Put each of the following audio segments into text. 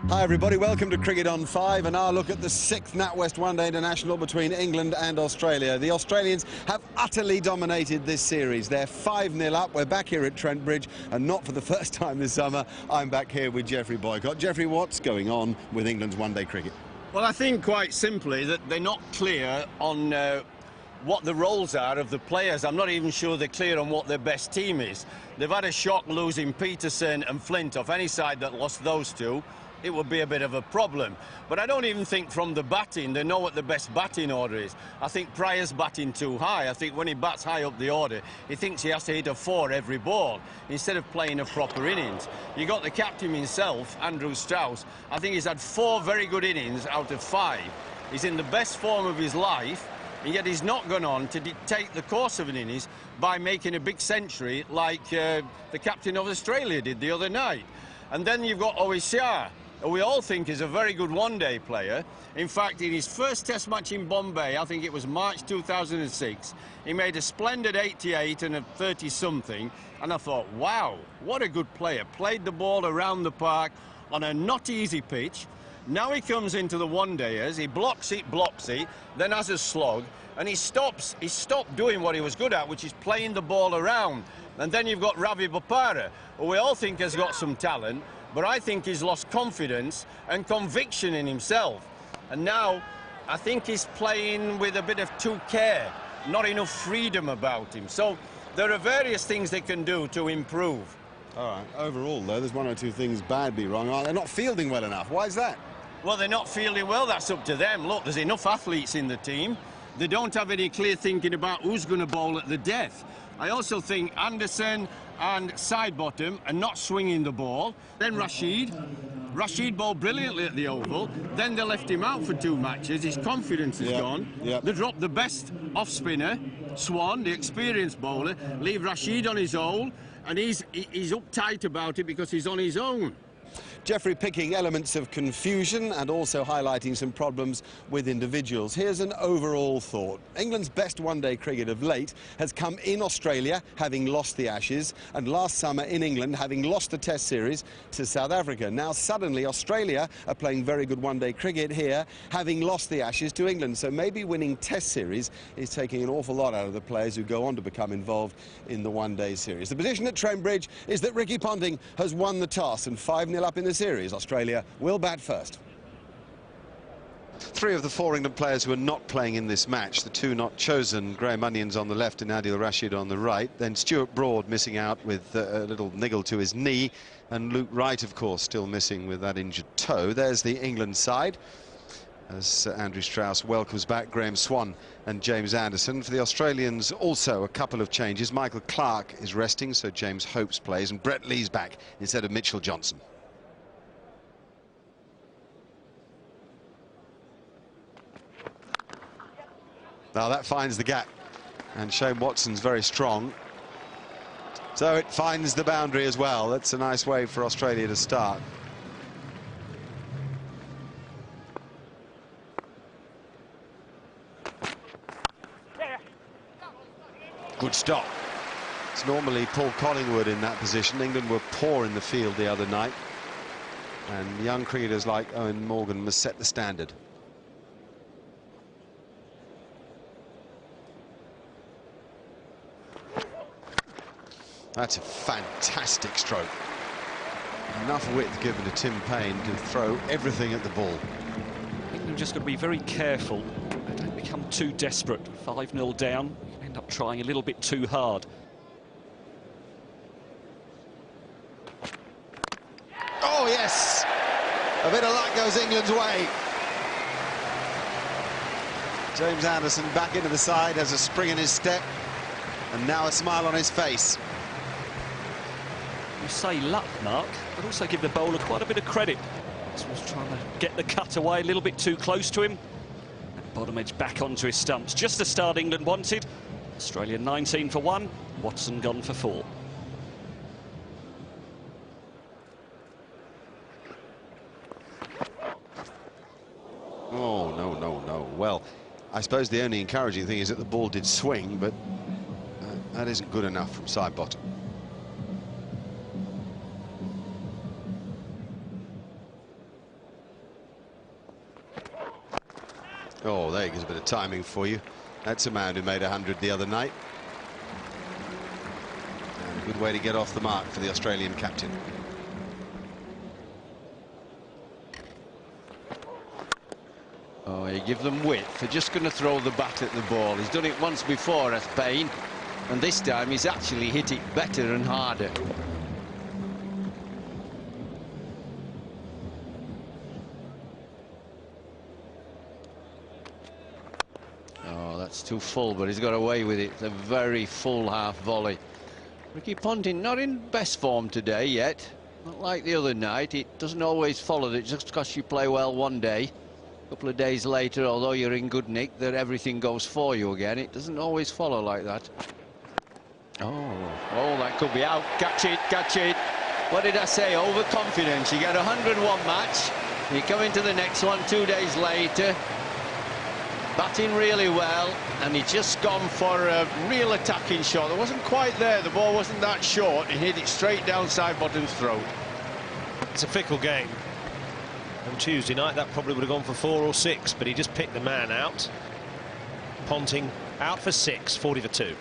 Hi everybody, welcome to Cricket on 5 and our look at the 6th NatWest One Day International between England and Australia. The Australians have utterly dominated this series. They're 5-0 up. We're back here at Trent Bridge, and not for the first time this summer. I'm back here with Geoffrey Boycott. Geoffrey, what's going on with England's one-day cricket? Well, I think quite simply that they're not clear on what the roles are of the players. I'm not even sure they're clear on what their best team is. They've had a shock losing Peterson and Flint. Off any side that lost those two, it would be a bit of a problem. But I don't even think from the batting they know what the best batting order is. I think Pryor's batting too high. I think when he bats high up the order, he thinks he has to hit a 4 every ball instead of playing a proper innings. You got the captain himself, Andrew Strauss. I think he's had 4 very good innings out of 5. He's in the best form of his life, and yet he's not gone on to dictate the course of an innings by making a big century like the captain of Australia did the other night. And then you've got Oishar, who we all think is a very good one-day player. In fact, in his first test match in Bombay, I think it was March 2006, he made a splendid 88 and a 30-something, and I thought, wow, what a good player. Played the ball around the park on a not easy pitch. Now he comes into the one-dayers, he blocks it, then has a slog, and he stopped doing what he was good at, which is playing the ball around. And then you've got Ravi Bopara, who we all think has got some talent, but I think he's lost confidence and conviction in himself. And now I think he's playing with a bit of too care, not enough freedom about him. So there are various things they can do to improve. All right, overall though, there's 1 or 2 things badly wrong. They're not fielding well enough. Why is that? Well, they're not fielding well, that's up to them. Look, there's enough athletes in the team. They don't have any clear thinking about who's going to bowl at the death. I also think Anderson and Sidebottom are not swinging the ball. Then Rashid bowled brilliantly at the Oval. Then they left him out for 2 matches. His confidence is gone. They dropped the best off-spinner, Swan, the experienced bowler, leave Rashid on his own, and he's uptight about it because he's on his own. Geoffrey picking elements of confusion and also highlighting some problems with individuals. Here's an overall thought. England's best one-day cricket of late has come in Australia, having lost the Ashes, and last summer in England, having lost the Test series to South Africa. Now suddenly Australia are playing very good one-day cricket here, having lost the Ashes to England. So maybe winning Test series is taking an awful lot out of the players who go on to become involved in the one-day series. The position at Trent Bridge is that Ricky Ponting has won the toss, and 5-0 up in the series. Australia will bat first. 3 of the 4 England players who are not playing in this match, the 2 not chosen, Graham Onions on the left and Adil Rashid on the right, then Stuart Broad missing out with a little niggle to his knee, and Luke Wright, of course, still missing with that injured toe. There's the England side, as Andrew Strauss welcomes back Graham Swan and James Anderson. For the Australians, also a couple of changes. Michael Clarke is resting, so James Hopes plays, and Brett Lee's back instead of Mitchell Johnson. Now that finds the gap, and Shane Watson's very strong, so it finds the boundary as well. That's a nice way for Australia to start. Good stop. It's normally Paul Collingwood in that position. England were poor in the field the other night, and young cricketers like Owen Morgan must set the standard. That's a fantastic stroke. Enough width given to Tim Payne to throw everything at the ball. I think they've just got to be very careful. They don't become too desperate. 5-0 down, end up trying a little bit too hard. Oh, yes! A bit of luck goes England's way. James Anderson back into the side, has a spring in his step, and now a smile on his face. You say luck, Mark, but also give the bowler quite a bit of credit. Was trying to get the cut away a little bit too close to him. Bottom edge back onto his stumps. Just the start England wanted. Australia 19 for 1. Watson gone for 4. Oh, no, no, no. Well, I suppose the only encouraging thing is that the ball did swing, but that isn't good enough from side bottom. Oh, there goes a bit of timing for you. That's a man who made 100 the other night. And a good way to get off the mark for the Australian captain. Oh, you give them width. They're just going to throw the bat at the ball. He's done it once before as Payne, and this time he's actually hit it better and harder. Oh, that's too full, but he's got away with it. It's a very full half volley. Ricky Ponting not in best form today yet. Not like the other night. It doesn't always follow that just because you play well one day, a couple of days later, although you're in good nick, that everything goes for you again. It doesn't always follow like that. Oh, that could be out. Catch it, catch it. What did I say? Overconfidence. You get a 101 match. You come into the next one 2 days later, batting really well, and he just gone for a real attacking shot. It wasn't quite there. The ball wasn't that short. He hit it straight down side bottom's throat. It's a fickle game. On Tuesday night, that probably would have gone for 4 or 6, but he just picked the man out. Ponting out for 6, 40 for 2.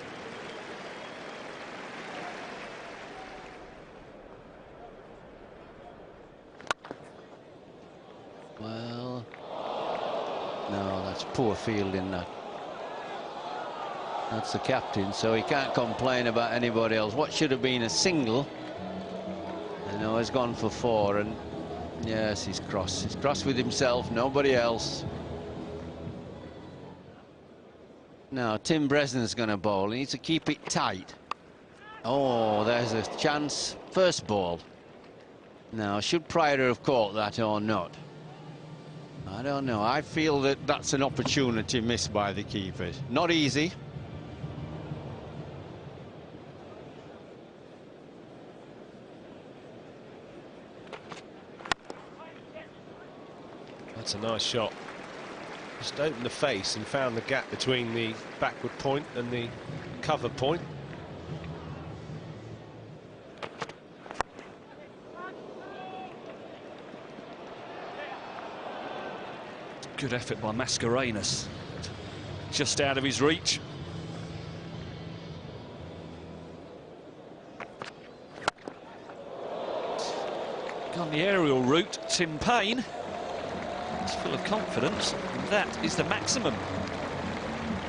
Well, no, that's poor fielding, that. That's the captain, so he can't complain about anybody else. What should have been a single, you know, has gone for 4, and yes, he's cross. He's cross with himself, nobody else. Now, Tim Bresnan's going to bowl. He needs to keep it tight. Oh, there's a chance. First ball. Now, should Pryor have caught that or not? I don't know. I feel that that's an opportunity missed by the keepers. Not easy. That's a nice shot. Just opened the face and found the gap between the backward point and the cover point. Good effort by Mascarenhas. Just out of his reach. Gone the aerial route, Tim Payne. He's full of confidence, and that is the maximum.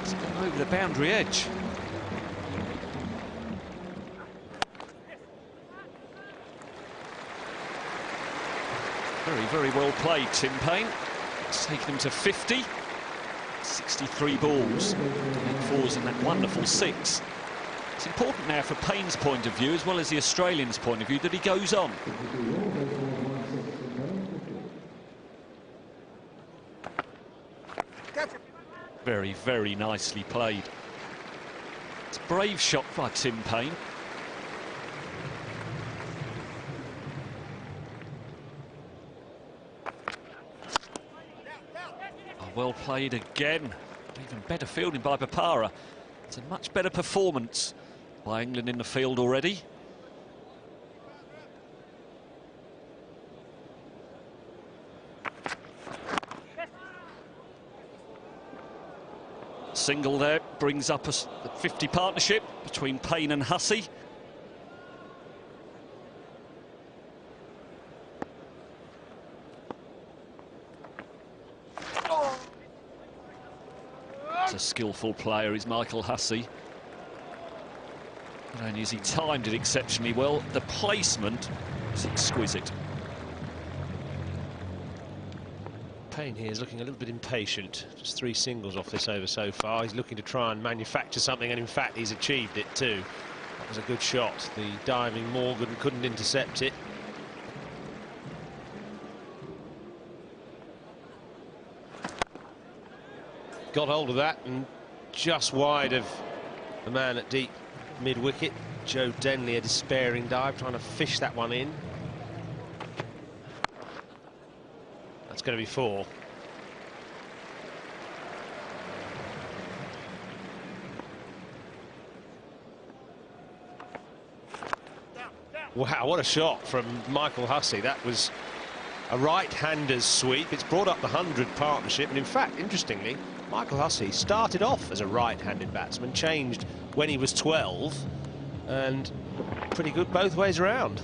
It's gone over the boundary edge. Very, very well played, Tim Payne. It's taken him to 50. 63 balls. 8 fours and that wonderful 6. It's important now for Payne's point of view, as well as the Australians' point of view, that he goes on. Very, very nicely played. It's a brave shot by Tim Payne. Well played again. Even better fielding by Papara. It's a much better performance by England in the field already. Single there brings up a 50 partnership between Payne and Hussey. It's a skillful player, is Michael Hussey. Not only has he timed it exceptionally well, the placement is exquisite. Payne here is looking a little bit impatient. Just 3 singles off this over so far. He's looking to try and manufacture something, and in fact he's achieved it too. That was a good shot. The diving Morgan couldn't intercept it. got hold of that and just wide of the man at deep mid-wicket. Joe Denley, a despairing dive, trying to fish that one in. That's going to be 4. Wow, what a shot from Michael Hussey. That was a right-hander's sweep. It's brought up the 100 partnership, and in fact, interestingly, Michael Hussey started off as a right-handed batsman, changed when he was 12, and pretty good both ways around.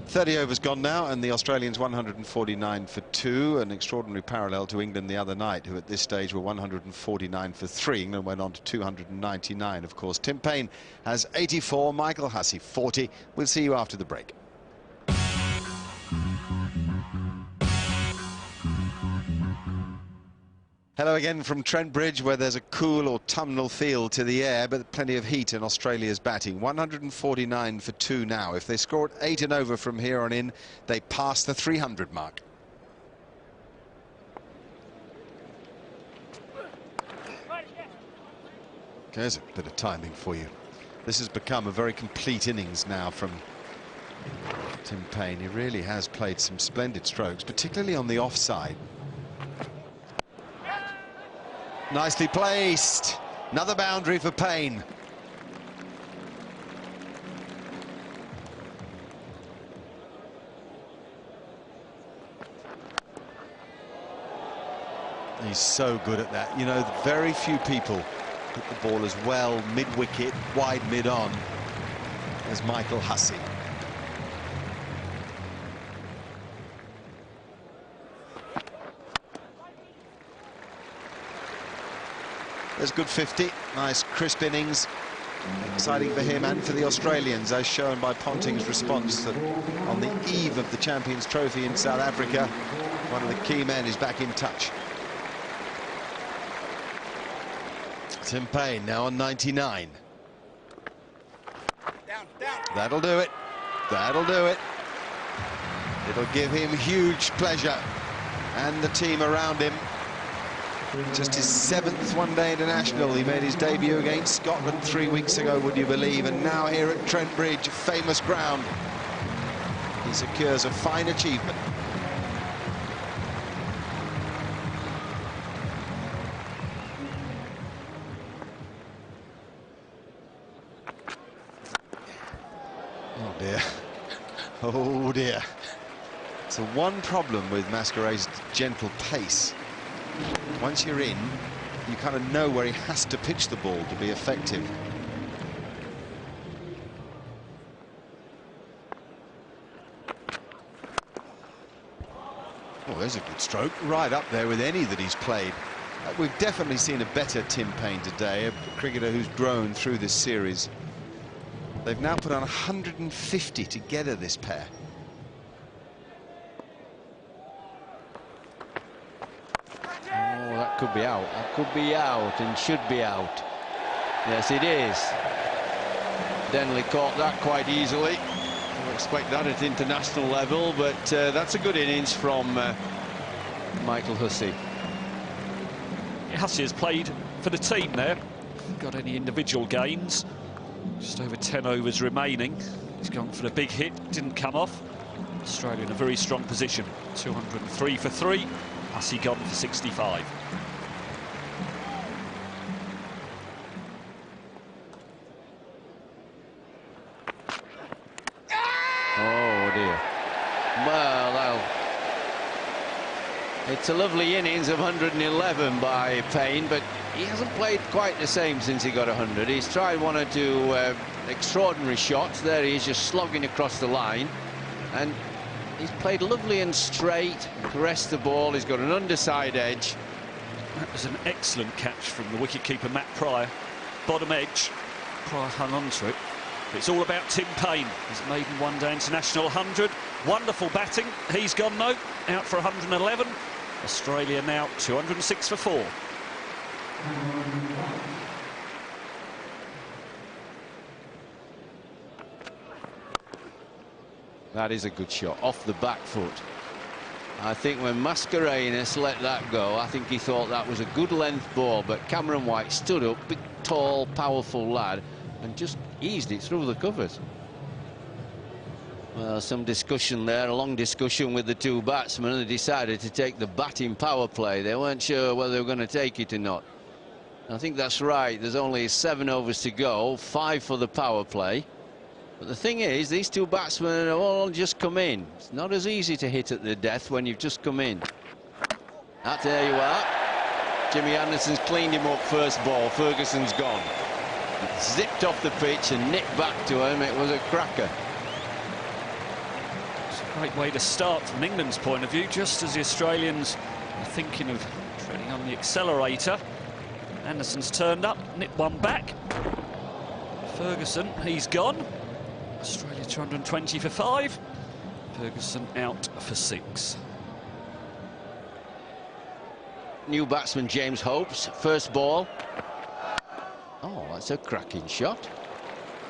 30 overs gone now, and the Australians 149 for 2, an extraordinary parallel to England the other night, who at this stage were 149 for 3. England went on to 299, of course. Tim Paine has 84, Michael Hussey 40. We'll see you after the break. Hello again from Trent Bridge, where there's a cool autumnal feel to the air, but plenty of heat in Australia's batting. 149 for 2 now. If they scored 8 and over from here on in, they pass the 300 mark. There's a bit of timing for you. This has become a very complete innings now from Tim Paine. He really has played some splendid strokes, particularly on the offside. Nicely placed. Another boundary for Paine. He's so good at that. You know, very few people hit the ball as well mid-wicket, wide mid-on as Michael Hussey. There's good 50. Nice crisp innings. Exciting for him and for the Australians, as shown by Ponting's response that on the eve of the Champions Trophy in South Africa, one of the key men is back in touch. Tim Paine now on 99. That'll do it. That'll do it. It'll give him huge pleasure and the team around him. Just his 7th one-day international. He made his debut against Scotland 3 weeks ago, would you believe, and now here at Trent Bridge, famous ground, he secures a fine achievement. Oh dear. Oh dear. So one problem with Masquerade's gentle pace. Once you're in, you kind of know where he has to pitch the ball to be effective. Oh, there's a good stroke. Right up there with any that he's played. We've definitely seen a better Tim Paine today, a cricketer who's grown through this series. They've now put on 150 together, this pair. That could be out. That could be out and should be out. Yes, it is. Denley caught that quite easily. I expect that at international level, but that's a good innings from Michael Hussey. Hussey has played for the team there. Got any individual gains? Just over 10 overs remaining. He's gone for the big hit, didn't come off. Australia in a very strong position. 203 for 3. Hussey gone for 65. Oh dear. Well, it's a lovely innings of 111 by Paine, but he hasn't played quite the same since he got 100. He's tried one or two extraordinary shots. There he is, just slogging across the line, and he's played lovely and straight, caressed the ball. He's got an underside edge. That was an excellent catch from the wicketkeeper Matt Pryor. Bottom edge. Pryor hung on to it. It's all about Tim Paine. His maiden one-day international 100. Wonderful batting. He's gone though, out for 111. Australia now 206 for 4. That is a good shot, off the back foot. I think when Mascarenhas let that go, I think he thought that was a good length ball, but Cameron White stood up, big, tall, powerful lad, and just eased it through the covers. Well, some discussion there, a long discussion with the two batsmen, and they decided to take the batting power play. They weren't sure whether they were going to take it or not. I think that's right. There's only 7 overs to go, 5 for the power play. But the thing is, these two batsmen have all just come in. It's not as easy to hit at the death when you've just come in. There you are. Jimmy Anderson's cleaned him up first ball. Ferguson's gone. It zipped off the pitch and nicked back to him. It was a cracker. It's a great way to start from England's point of view, just as the Australians are thinking of treading on the accelerator. Anderson's turned up, nipped one back. Ferguson, he's gone. Australia 220 for 5. Ferguson out for 6. New batsman James Hopes, first ball. Oh, that's a cracking shot.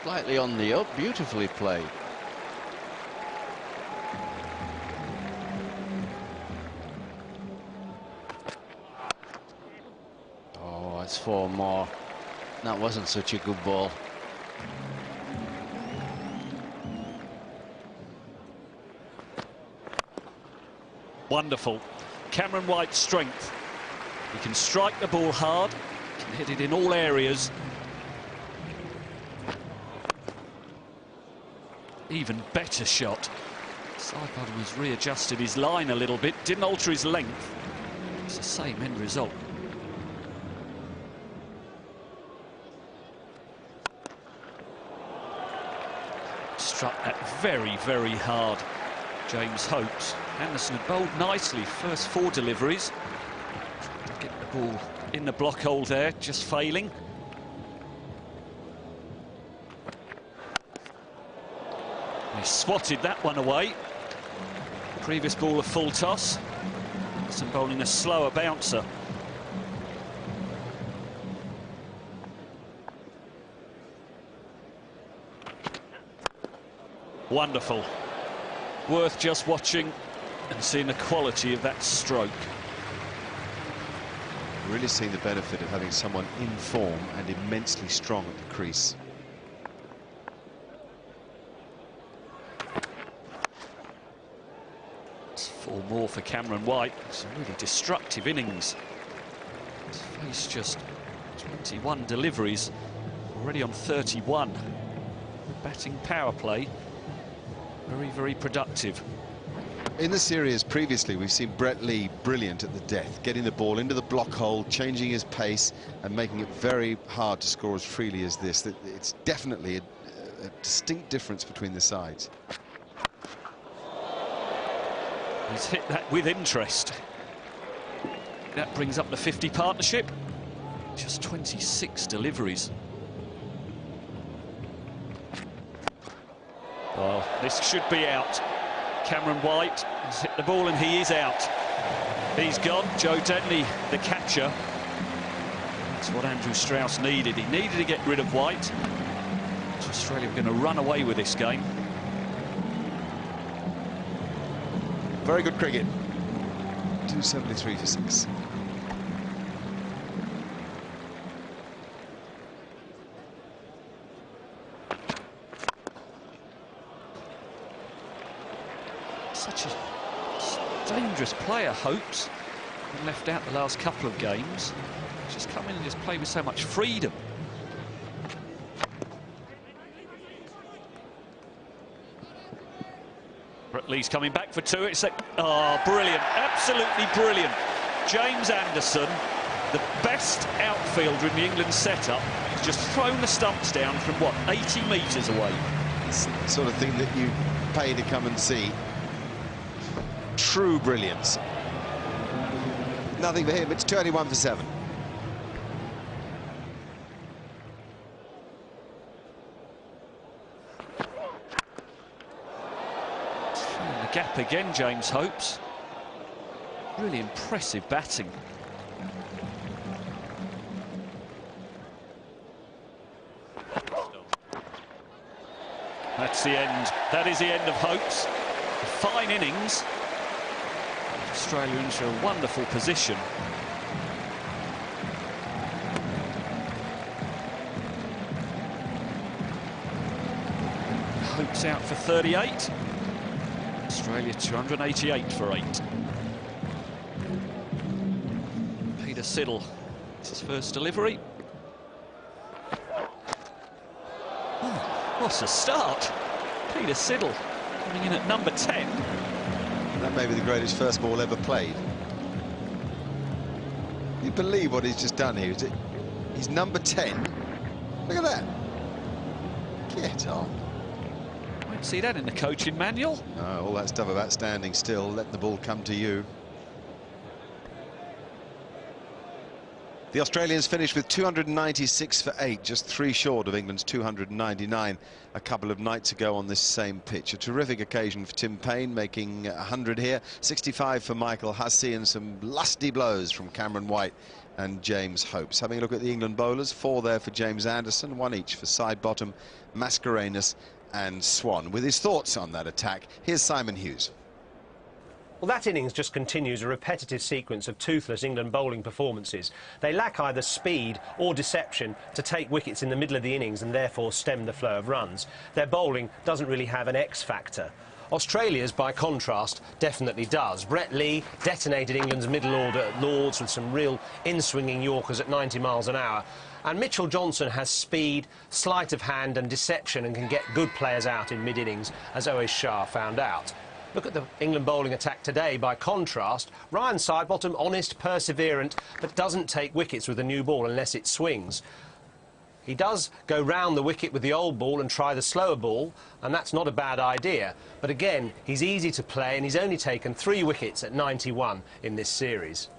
Slightly on the up, beautifully played. Oh, that's 4 more. That wasn't such a good ball. Wonderful. Cameron White's strength. He can strike the ball hard, can hit it in all areas. Even better shot. Sidebottom has readjusted his line a little bit, didn't alter his length. It's the same end result. Struck that very, very hard. James Hopes. Anderson had bowled nicely, first 4 deliveries. Tried to get the ball in the block hole there, just failing. He swatted that one away. Previous ball a full toss. Anderson bowling a slower bouncer. Wonderful. Worth just watching and seeing the quality of that stroke. Really seeing the benefit of having someone in form and immensely strong at the crease. It's 4 more for Cameron White. It's a really destructive innings. He's faced just 21 deliveries, already on 31. Batting power play. Very, very productive. In the series previously, we've seen Brett Lee brilliant at the death, getting the ball into the block hole, changing his pace and making it very hard to score as freely as this. It's definitely a distinct difference between the sides. He's hit that with interest. That brings up the 50 partnership. Just 26 deliveries. Well, this should be out. Cameron White has hit the ball and he is out. He's gone. Joe Denley, the catcher. That's what Andrew Strauss needed. He needed to get rid of White. So Australia were going to run away with this game. Very good cricket. 273 for 6. Such a dangerous player, Hopes. Been left out the last couple of games. Just come in and just play with so much freedom. Brett Lee's coming back for 2. It's oh, brilliant, absolutely brilliant. James Anderson, the best outfielder in the England setup, has just thrown the stumps down from what, 80 metres away. It's the sort of thing that you pay to come and see. True brilliance. Nothing for him. It's 21 for 7. Showing the gap again, James Hopes. Really impressive batting. That's the end. That is the end of Hopes. A fine innings. Australia into a wonderful position. Hope's out for 38. Australia 288 for 8. Peter Siddle, it's his first delivery. Oh, what a start. Peter Siddle coming in at number 10. That may be the greatest first ball ever played. You believe what he's just done here? He's number 10. Look at that. Get on. Won't see that in the coaching manual. No, all that stuff about standing still, letting the ball come to you. The Australians finished with 296 for 8, just 3 short of England's 299 a couple of nights ago on this same pitch. A terrific occasion for Tim Paine, making 100 here, 65 for Michael Hussey, and some lusty blows from Cameron White and James Hopes. Having a look at the England bowlers, 4 there for James Anderson, 1 each for Sidebottom, Mascarenhas and Swan. With his thoughts on that attack, here's Simon Hughes. Well, that innings just continues a repetitive sequence of toothless England bowling performances. They lack either speed or deception to take wickets in the middle of the innings and therefore stem the flow of runs. Their bowling doesn't really have an X factor. Australia's, by contrast, definitely does. Brett Lee detonated England's middle order at Lords with some real in-swinging Yorkers at 90 miles an hour. And Mitchell Johnson has speed, sleight of hand and deception and can get good players out in mid-innings, as Oais Shah found out. Look at the England bowling attack today. By contrast, Ryan Sidebottom, honest, perseverant, but doesn't take wickets with a new ball unless it swings. He does go round the wicket with the old ball and try the slower ball, and that's not a bad idea. But again, he's easy to play, and he's only taken 3 wickets at 91 in this series.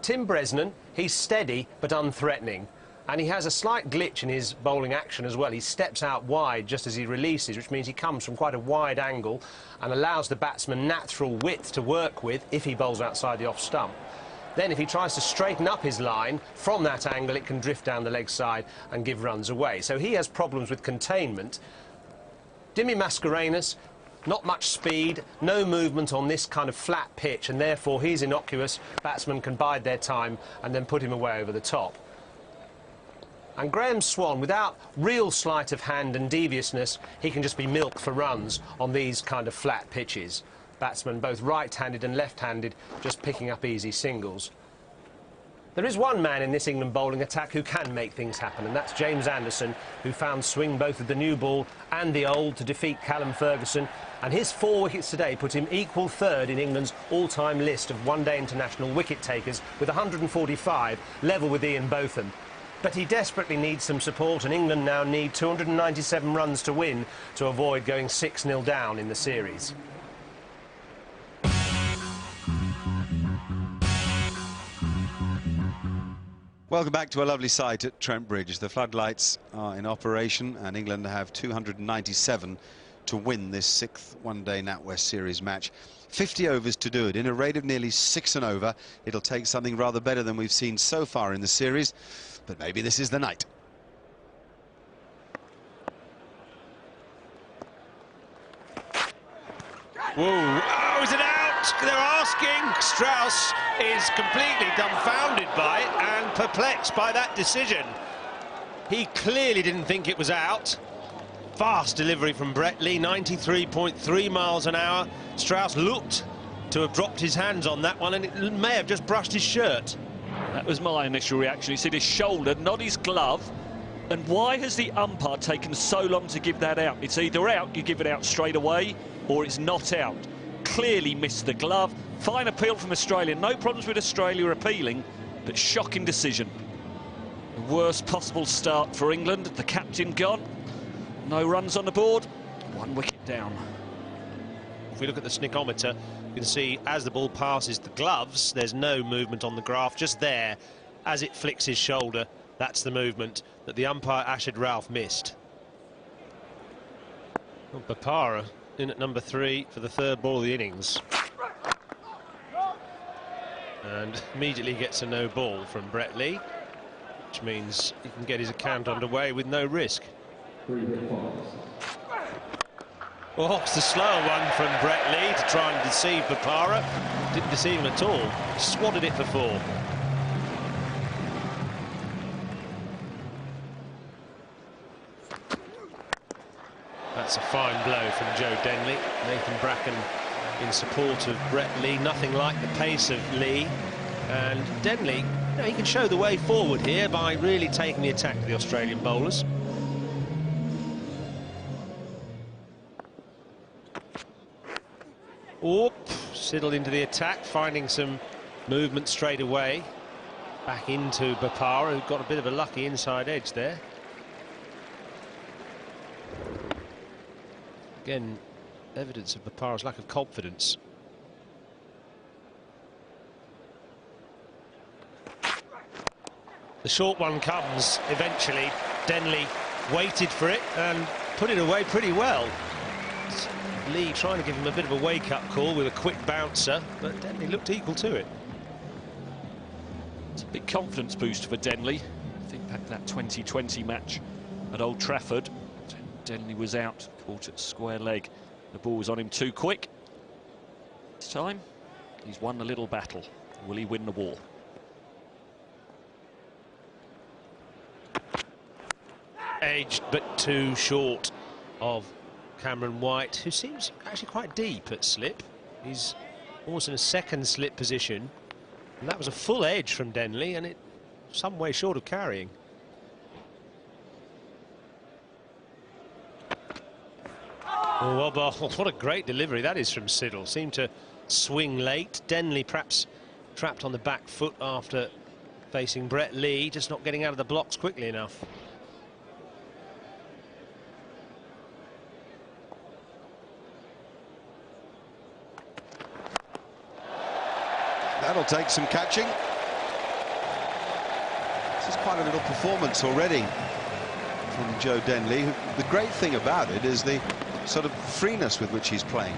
Tim Bresnan, he's steady but unthreatening. And he has a slight glitch in his bowling action as well. He steps out wide just as he releases, which means he comes from quite a wide angle and allows the batsman natural width to work with if he bowls outside the off stump. Then if he tries to straighten up his line from that angle, it can drift down the leg side and give runs away. So he has problems with containment. Dimi Mascarenhas, not much speed, no movement on this kind of flat pitch, and therefore he's innocuous. Batsmen can bide their time and then put him away over the top. And Graham Swan, without real sleight of hand and deviousness, he can just be milked for runs on these kind of flat pitches. Batsmen, both right-handed and left-handed, just picking up easy singles. There is one man in this England bowling attack who can make things happen, and that's James Anderson, who found swing both with the new ball and the old to defeat Callum Ferguson. And his 4 wickets today put him equal third in England's all-time list of one-day international wicket takers with 145, level with Ian Botham. But he desperately needs some support, and England now need 297 runs to win to avoid going 6-0 down in the series. Welcome back to a lovely sight at Trent Bridge. The floodlights are in operation, and England have 297 to win this 6th one-day NatWest Series match. 50 overs to do it. In a rate of nearly 6 and over, it'll take something rather better than we've seen so far in the series. But maybe this is the night. Whoa, oh, is it out? They're asking. Strauss is completely dumbfounded by it and perplexed by that decision. He clearly didn't think it was out. Fast delivery from Brett Lee, 93.3 miles an hour. Strauss looked to have dropped his hands on that one, and it may have just brushed his shirt. That was my initial reaction. He said his shoulder, not his glove. And why has the umpire taken so long to give that out? It's either out, you give it out straight away, or it's not out. Clearly missed the glove. Fine appeal from Australia. No problems with Australia appealing, but shocking decision. The worst possible start for England. The captain gone. No runs on the board. 1 wicket down. If we look at the snickometer, you can see as the ball passes the gloves, there's no movement on the graph. Just there, as it flicks his shoulder, that's the movement that the umpire Ashid Ralph missed. Well, Bapara in at number 3 for the 3rd ball of the innings. And immediately gets a no ball from Brett Lee, which means he can get his account underway with no risk. Oh, it's the slower one from Brett Lee to try and deceive Bopara. Didn't deceive him at all. Swatted it for 4. That's a fine blow from Joe Denley. Nathan Bracken in support of Brett Lee. Nothing like the pace of Lee. And Denley, he can show the way forward here by really taking the attack to the Australian bowlers. Oop, Siddle into the attack, finding some movement straight away. Back into Bopara, who got a bit of a lucky inside edge there. Again, evidence of Bopara's lack of confidence. The short one comes eventually. Denley waited for it and put it away pretty well. Lee trying to give him a bit of a wake-up call with a quick bouncer, but Denley looked equal to it. It's a big confidence boost for Denley. Think back to that 2020 match at Old Trafford. Denley was out, caught at square leg. The ball was on him too quick. This time, he's won the little battle. Will he win the war? Aged but too short of Cameron White, who seems actually quite deep at slip. He's almost in a second slip position. And that was a full edge from Denley, and it some way short of carrying. Oh, well, what a great delivery that is from Siddle. Seemed to swing late. Denley perhaps trapped on the back foot after facing Brett Lee, just not getting out of the blocks quickly enough. That'll take some catching. This is quite a little performance already from Joe Denley. The great thing about it is the sort of freeness with which he's playing.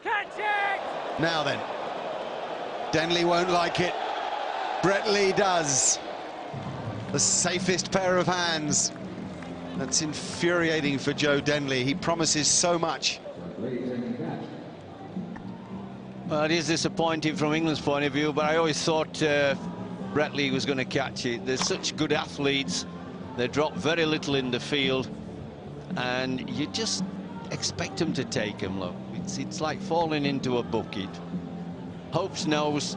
Catch it! Now then, Denley won't like it. Brett Lee does. The safest pair of hands. That's infuriating for Joe Denley. He promises so much. Well, it is disappointing from England's point of view, but I always thought Brett Lee was going to catch it. They're such good athletes. They drop very little in the field, and you just expect them to take him. Look, it's like falling into a bucket. Hope's nose.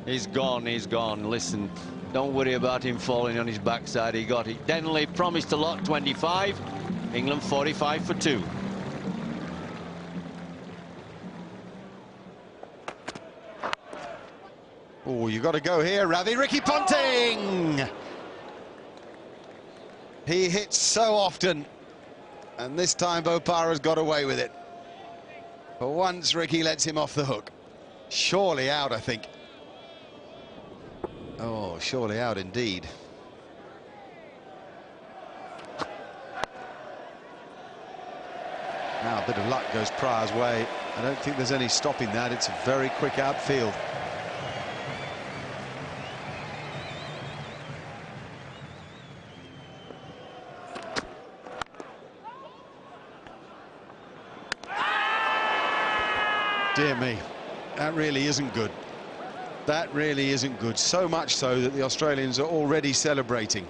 He's gone. He's gone. Listen. Don't worry about him falling on his backside. He got it. Denley promised a lot, 25. England 45 for 2. Oh, you got to go here, Ravi. Ricky Ponting! He hits so often, and this time Bopara's got away with it. For once, Ricky lets him off the hook. Surely out, I think. Oh, surely out indeed. Now a bit of luck goes Pryor's way. I don't think there's any stopping that. It's a very quick outfield. Dear me, that really isn't good. That really isn't good. So much so that the Australians are already celebrating.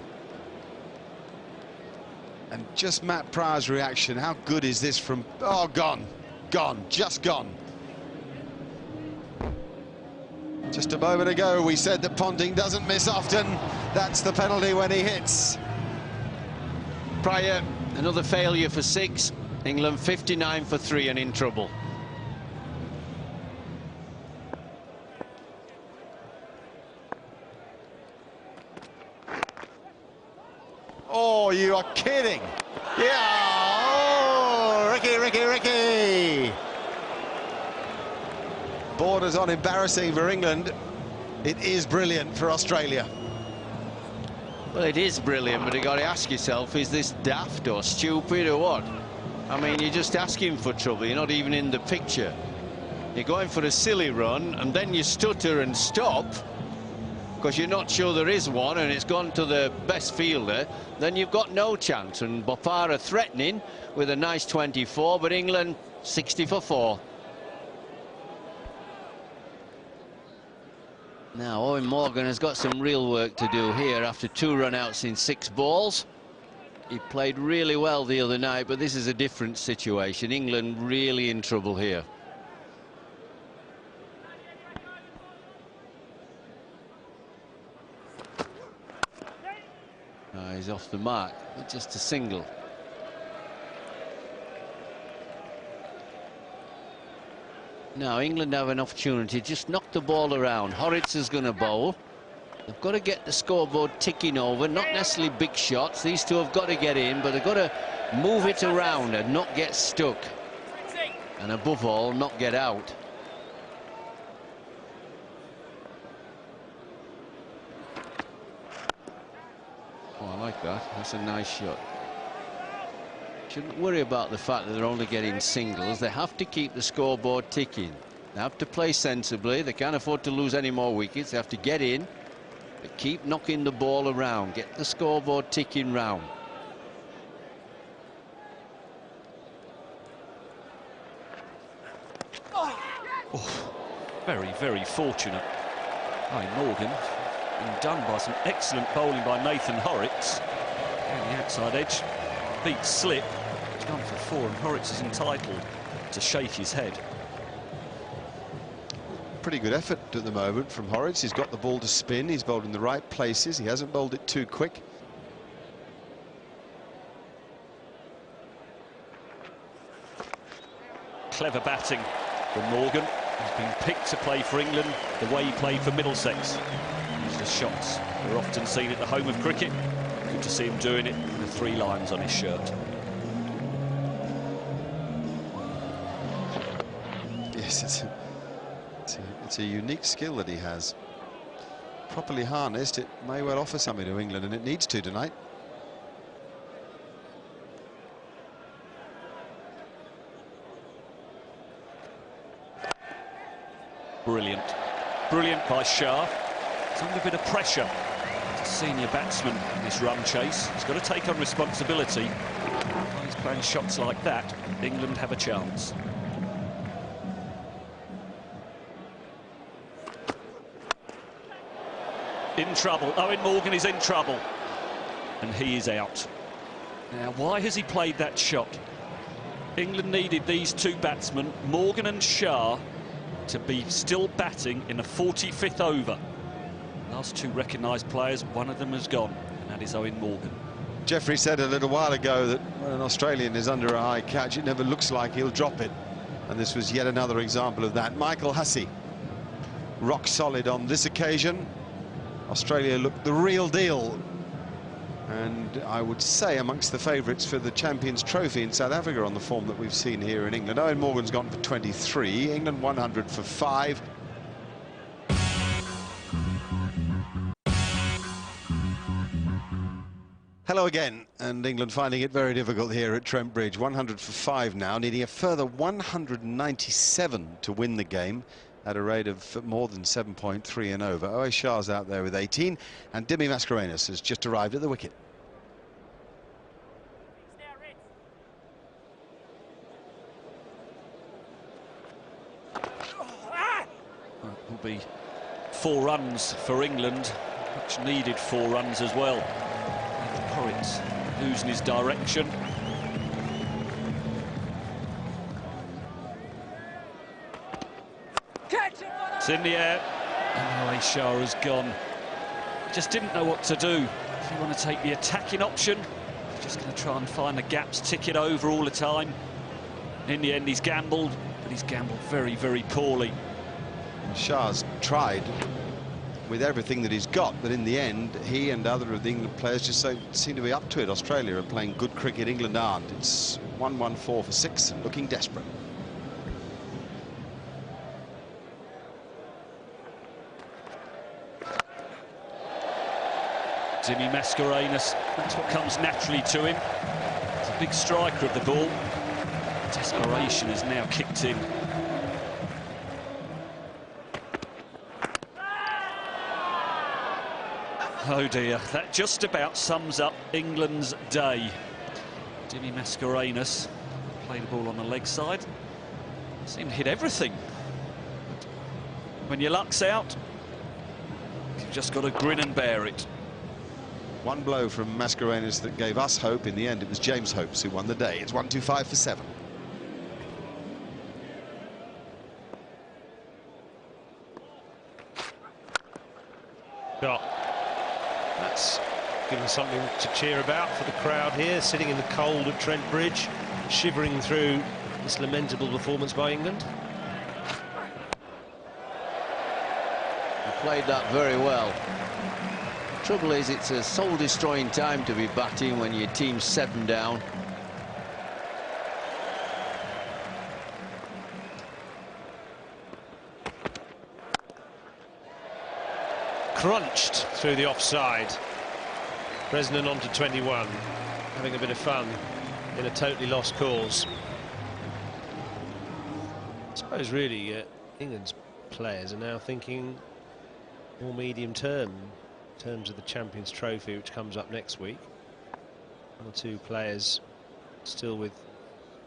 And just Matt Pryor's reaction. How good is this from... Oh, gone. Gone. Just gone. Just a moment ago, we said that Ponting doesn't miss often. That's the penalty when he hits. Pryor, another failure for 6. England 59 for 3 and in trouble. Oh, you are kidding. Yeah. Oh, Ricky. Borders on embarrassing for England. It is brilliant for Australia. Well, it is brilliant, but you got to ask yourself, is this daft or stupid or what? I mean, you're just asking for trouble. You're not even in the picture. You're going for a silly run, and then you stutter and stop. because you're not sure there is one and it's gone to the best fielder, then you've got no chance. And Bopara threatening with a nice 24, but England 60 for 4. Now Owen Morgan has got some real work to do here after 2 run-outs in 6 balls. He played really well the other night, but this is a different situation. England really in trouble here. He's off the mark, but just a single. Now England have an opportunity, just knock the ball around. Horitz is going to bowl. They've got to get the scoreboard ticking over, not necessarily big shots. These two have got to get in, but they've got to move it around and not get stuck. And above all, not get out. Oh, I like that. That's a nice shot. Shouldn't worry about the fact that they're only getting singles. They have to keep the scoreboard ticking. They have to play sensibly. They can't afford to lose any more wickets. They have to get in, but keep knocking the ball around. Get the scoreboard ticking round. Oh, very, very fortunate. Morgan been done by some excellent bowling by Nathan Horitz. And the outside edge beats slip. He's gone for 4, and Horitz is entitled to shake his head. Pretty good effort at the moment from Horitz. He's got the ball to spin. He's bowled in the right places. He hasn't bowled it too quick. Clever batting from Morgan. He's been picked to play for England the way he played for Middlesex. These are shots that are often seen at the home of cricket. Good to see him doing it with the 3 lions on his shirt. Yes, it's a unique skill that he has. Properly harnessed, it may well offer something to England, and it needs to tonight. Brilliant. Brilliant by Shah. It's under a bit of pressure. It's a senior batsman in this run chase. He's got to take on responsibility. While he's playing shots like that, England have a chance. In trouble. Owen Morgan is in trouble. And he is out. Now, why has he played that shot? England needed these 2 batsmen, Morgan and Shah, to be still batting in the 45th over. Last 2 recognised players, one of them has gone, and that is Owen Morgan. Jeffrey said a little while ago that when an Australian is under a high catch, it never looks like he'll drop it. And this was yet another example of that. Michael Hussey, rock solid on this occasion. Australia looked the real deal. And I would say amongst the favourites for the Champions Trophy in South Africa on the form that we've seen here in England. Owen Morgan's gone for 23, England 100 for 5. Hello again, and England finding it very difficult here at Trent Bridge. 100 for 5 now, needing a further 197 to win the game at a rate of more than 7.3 and over. Owen Shah's out there with 18, and Dimi Mascarenhas has just arrived at the wicket. Will be 4 runs for England, much needed 4 runs as well. Horitz losing his direction. It's in the air, and Owen Shah has gone. Just didn't know what to do. If you want to take the attacking option, he's just going to try and find the gaps, tick it over all the time. In the end, he's gambled, but he's gambled very, very poorly. Shah's tried with everything that he's got, but in the end, he and other of the England players just seem to be up to it. Australia are playing good cricket, England aren't. It's 114 for 6 and looking desperate. Dimi Mascarenhas, that's what comes naturally to him. He's a big striker of the ball. Desperation has now kicked in. Oh dear, that just about sums up England's day. Jimmy Mascarenhas played the ball on the leg side. Seemed to hit everything. When your luck's out, you've just got to grin and bear it. One blow from Mascarenhas that gave us hope. In the end, it was James Hopes who won the day. It's 125 for 7. Shot. That's given something to cheer about for the crowd here, sitting in the cold at Trent Bridge, shivering through this lamentable performance by England. He played that very well. The trouble is, it's a soul-destroying time to be batting when your team's 7 down. Crunched through the offside. Bresnan on to 21, having a bit of fun in a totally lost cause. I suppose really England's players are now thinking more medium term in terms of the Champions Trophy, which comes up next week. 1 or 2 players still with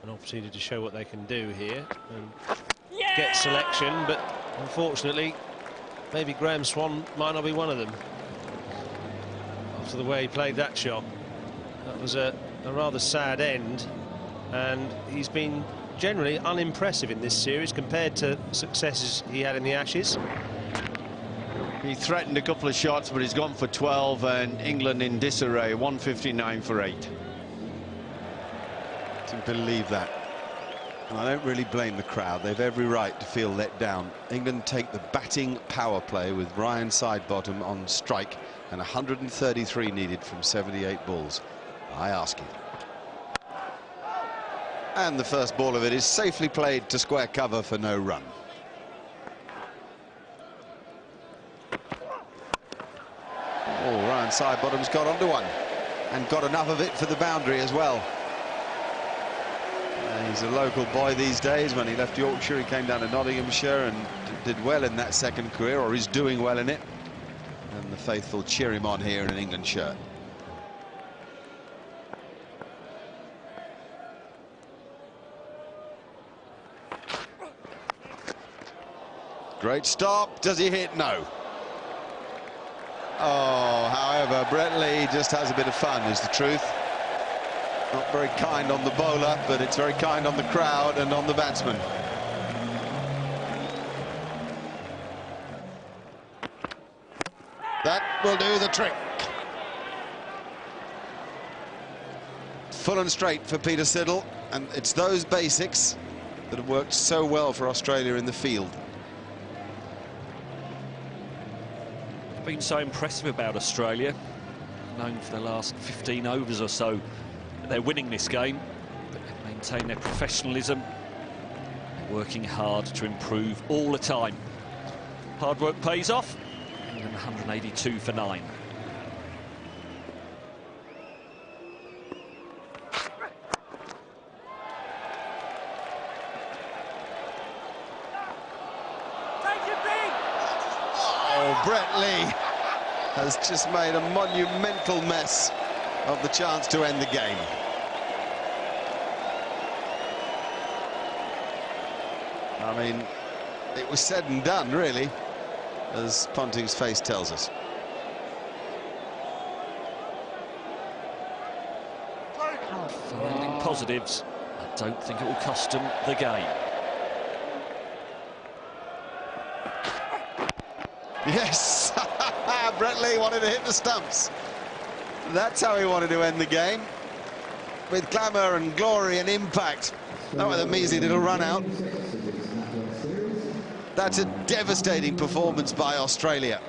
an opportunity to show what they can do here and get selection, but unfortunately maybe Graham Swan might not be one of them after the way he played that shot. That was a rather sad end, and he's been generally unimpressive in this series compared to successes he had in the Ashes. He threatened a couple of shots, but he's gone for 12, and England in disarray. 159 for 8. To believe that. And I don't really blame the crowd. They've every right to feel let down. England take the batting power play with Ryan Sidebottom on strike and 133 needed from 78 balls. I ask you. And the first ball of it is safely played to square cover for no run. Oh, Ryan Sidebottom's got onto one and got enough of it for the boundary as well. He's a local boy these days. When he left Yorkshire, he came down to Nottinghamshire and did well in that second career, or is doing well in it. And the faithful cheer him on here in an England shirt. Great stop. Does he hit? No. Oh, however, Brett Lee just has a bit of fun, is the truth. Not very kind on the bowler, but it's very kind on the crowd and on the batsman. That will do the trick. Full and straight for Peter Siddle, and it's those basics that have worked so well for Australia in the field. Been so impressive about Australia, known for the last 15 overs or so. They're winning this game, but they maintain their professionalism. They're working hard to improve all the time. Hard work pays off. England 182 for 9. Oh, Brett Lee has just made a monumental mess of the chance to end the game. I mean, it was said and done, really, as Ponting's face tells us. Finding positives. I don't think it will cost them the game. Yes, Brett Lee wanted to hit the stumps. That's how he wanted to end the game, with glamour and glory and impact. Not with a measly little run out. That's a devastating performance by Australia.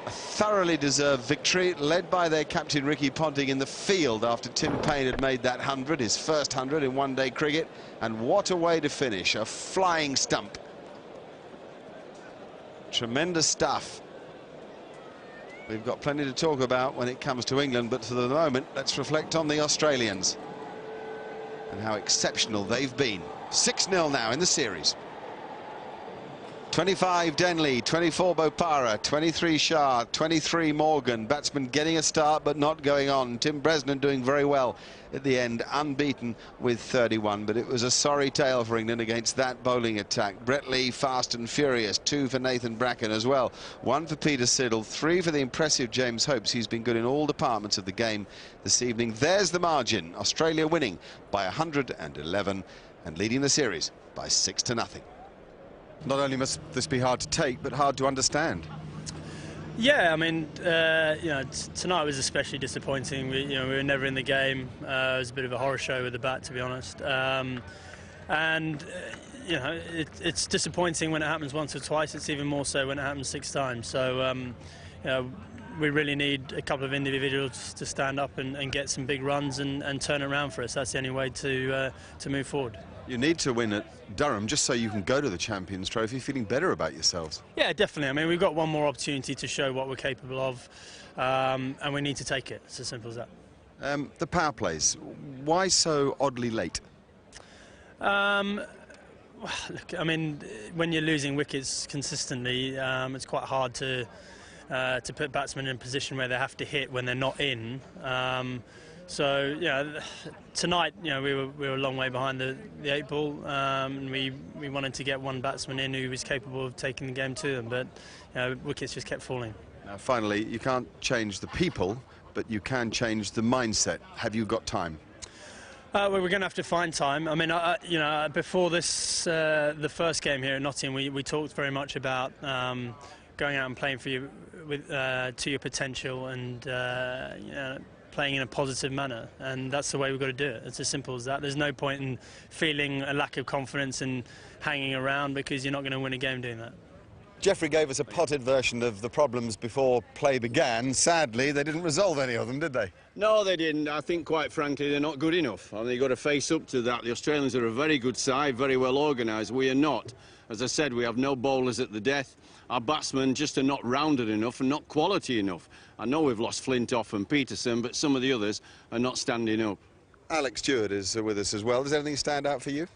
A thoroughly deserved victory, led by their captain Ricky Ponting in the field after Tim Paine had made that 100, his first 100 in one-day cricket. And what a way to finish, a flying stump. Tremendous stuff. We've got plenty to talk about when it comes to England, but for the moment, let's reflect on the Australians and how exceptional they've been. 6-0 now in the series. 25 Denley, 24 Bopara, 23 Shah, 23 Morgan. Batsman getting a start but not going on. Tim Bresnan doing very well at the end, unbeaten with 31, but it was a sorry tale for England against that bowling attack. Brett Lee fast and furious, 2 for Nathan Bracken as well, 1 for Peter Siddle, 3 for the impressive James Hopes. He's been good in all departments of the game this evening. There's the margin. Australia winning by 111 and leading the series by 6-0. Not only must this be hard to take, but hard to understand. Yeah, I mean, tonight was especially disappointing. We were never in the game. It was a bit of a horror show with the bat, to be honest. It's disappointing when it happens once or twice. It's even more so when it happens 6 times. So, we really need a couple of individuals to stand up and get some big runs and turn it around for us. That's the only way to move forward. You need to win at Durham just so you can go to the Champions Trophy feeling better about yourselves. Yeah, definitely. I mean, we've got one more opportunity to show what we're capable of, and we need to take it. It's as simple as that. The power plays, why so oddly late? Look, I mean, when you're losing wickets consistently, it's quite hard to put batsmen in a position where they have to hit when they're not in. So tonight, we were a long way behind the 8 ball, and we wanted to get one batsman in who was capable of taking the game to them, but wickets just kept falling. Now, finally, you can't change the people, but you can change the mindset. Have you got time? Well, we're going to have to find time. I mean, before this, the first game here at Nottingham, we talked very much about going out and playing for you to your potential and playing in a positive manner, and that's the way we've got to do it. It's as simple as that. There's no point in feeling a lack of confidence and hanging around, because you're not going to win a game doing that. Jeffrey gave us a potted version of the problems before play began. Sadly, they didn't resolve any of them, did they? No, they didn't. I think, quite frankly, they're not good enough. I mean, you've got to face up to that. The Australians are a very good side, very well organised. We are not. As I said, we have no bowlers at the death. Our batsmen just are not rounded enough and not quality enough. I know we've lost Flintoff and Peterson, but some of the others are not standing up. Alex Stewart is with us as well. Does anything stand out for you?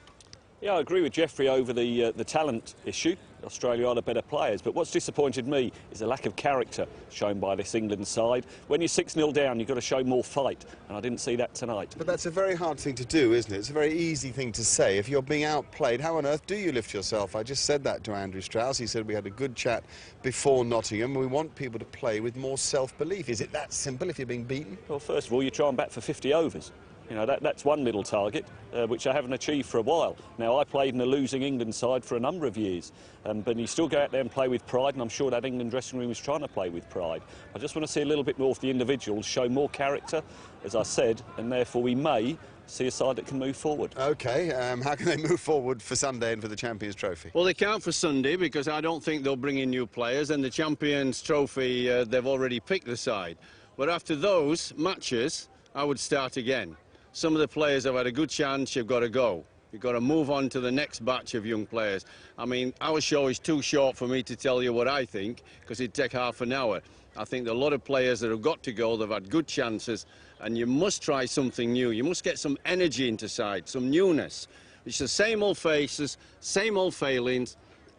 Yeah, I agree with Jeffrey over the talent issue. Australia are the better players, but what's disappointed me is the lack of character shown by this England side. When you're 6-0 down, you've got to show more fight, and I didn't see that tonight. But that's a very hard thing to do, isn't it? It's a very easy thing to say. If you're being outplayed, how on earth do you lift yourself? I just said that to Andrew Strauss. He said we had a good chat before Nottingham. We want people to play with more self-belief. Is it that simple if you're being beaten? Well, first of all, you try and bat for 50 overs. That's one little target, which I haven't achieved for a while. Now, I played in a losing England side for a number of years, but you still go out there and play with pride, and I'm sure that England dressing room is trying to play with pride. I just want to see a little bit more of the individuals, show more character, as I said, and therefore we may see a side that can move forward. OK, how can they move forward for Sunday and for the Champions Trophy? Well, they can't for Sunday, because I don't think they'll bring in new players, and the Champions Trophy, they've already picked the side. But after those matches, I would start again. Some of the players have had a good chance. You've got to go. You've got to move on to the next batch of young players. I mean, our show is too short for me to tell you what I think, because it'd take half an hour. I think there are a lot of players that have got to go. They've had good chances, and you must try something new. You must get some energy into side, some newness. It's the same old faces, same old failings,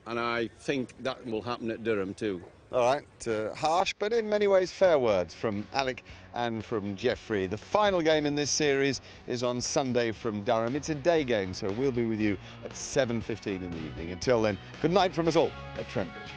and I think that will happen at Durham too. All right, harsh, but in many ways fair words from Alec and from Jeffrey. The final game in this series is on Sunday from Durham. It's a day game, so we'll be with you at 7:15 in the evening. Until then, good night from us all at Trent Bridge.